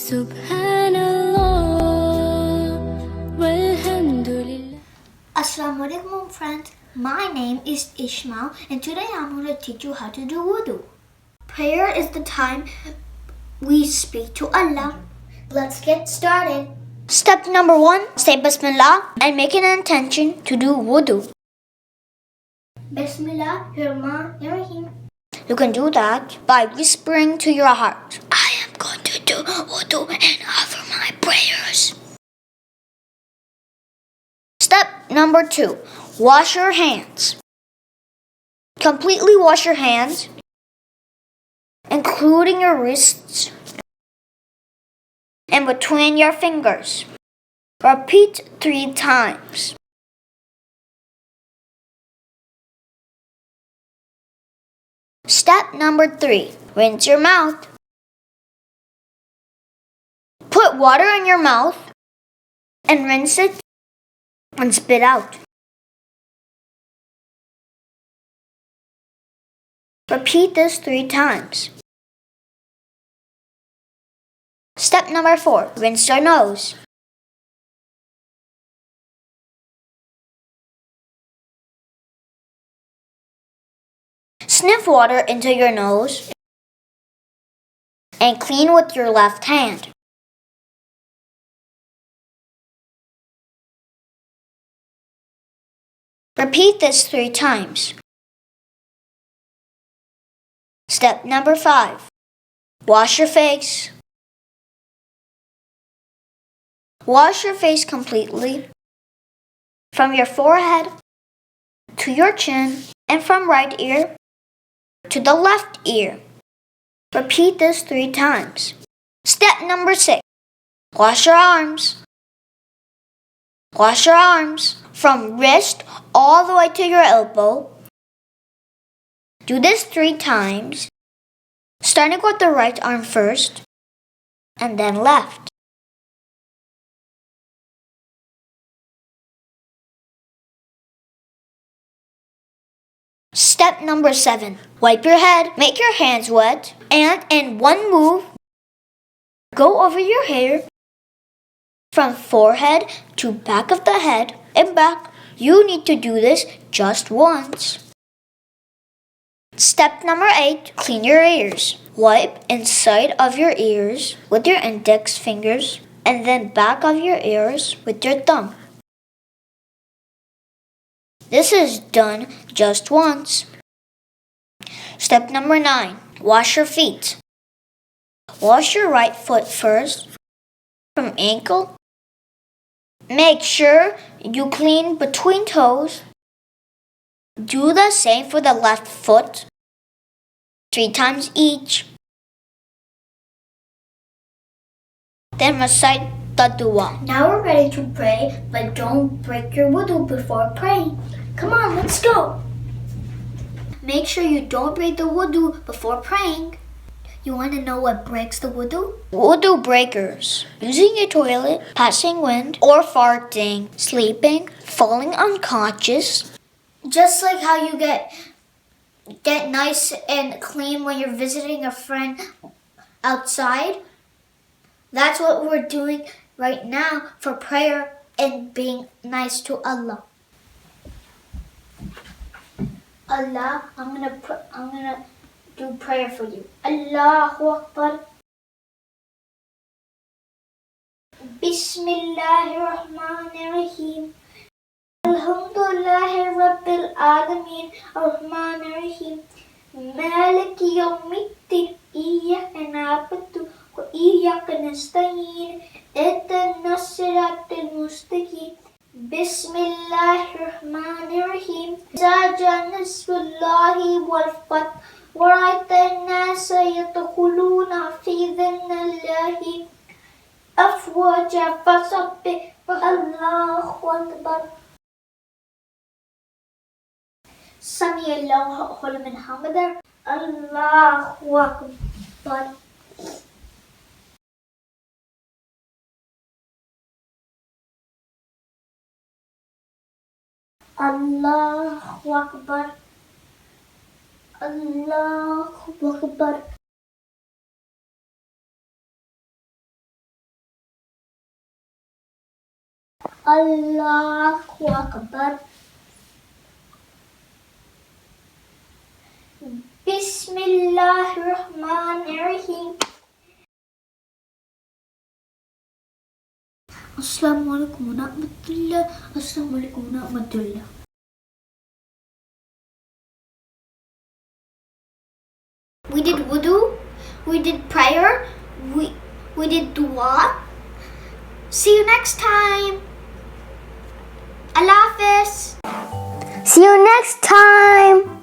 Subhanallah, walhamdulillah. Assalamu alaikum friends. My name is Ishmael and today I'm going to teach you how to do wudu. Prayer is the time we speak to Allah. Let's get started. Step number 1, say Bismillah and make an intention to do wudu. Bismillahirrahmanirrahim. You can do that by whispering to your heart, I am going to do wudu and offer my prayers. Step number 2, wash your hands. Completely wash your hands, including your wrists and between your fingers. Repeat 3 times. Step number 3, rinse your mouth. Put water in your mouth and rinse it and spit out. Repeat this 3 times. Step number 4, rinse your nose. Sniff water into your nose and clean with your left hand. Repeat this 3 times. Step number 5, wash your face. Wash your face completely from your forehead to your chin and from right ear to the left ear. Repeat this 3 times. Step number 6, wash your arms. Wash your arms from wrist all the way to your elbow. Do this 3 times, starting with the right arm first and then left. Step number 7, wipe your head, make your hands wet, and in one move, go over your hair from forehead to back of the head and back. You need to do this just once. Step number 8, clean your ears. Wipe inside of your ears with your index fingers and then back of your ears with your thumb. This is done just once. Step number 9, wash your feet. Wash your right foot first from ankle. Make sure you clean between toes. Do the same for the left foot, 3 times each. Then recite the dua. Now we're ready to pray, but don't break your wudu before praying. Come on, let's go. Make sure you don't break the wudu before praying. You want to know what breaks the wudu? Wudu breakers: using a toilet, passing wind, or farting, sleeping, falling unconscious. Just like how you get nice and clean when you're visiting a friend outside. That's what we're doing right now for prayer and being nice to Allah. Allah, I'm gonna do prayer for you. Allahu Akbar. Bismillahirrahmanirrahim. Alhamdulillahi Rabbil Alameen. Ar-Rahmanir-Rahim. Maliki Yawmiddin. Iyyaka na'budu wa iyyaka nasta'in. Ihdinas siratal mustaqim. Bismillahirrahmanirrahim. Iza jaa nasrullahi wal fath wa ra'aita an-nasa yadkhuluna fi dinillahi afwaja fasabbih Allahu Akbar. Sami Allahu liman hamidah. Allahu Akbar. Allahu Akbar. Allahu Akbar. Allahu Akbar. Bismillahirrahmanirrahim. Assalamualaikum warahmatullah. Assalamualaikum warahmatullah. We did wudu, we did prayer, we did dua. See you next time. Allah Hafiz. See you next time.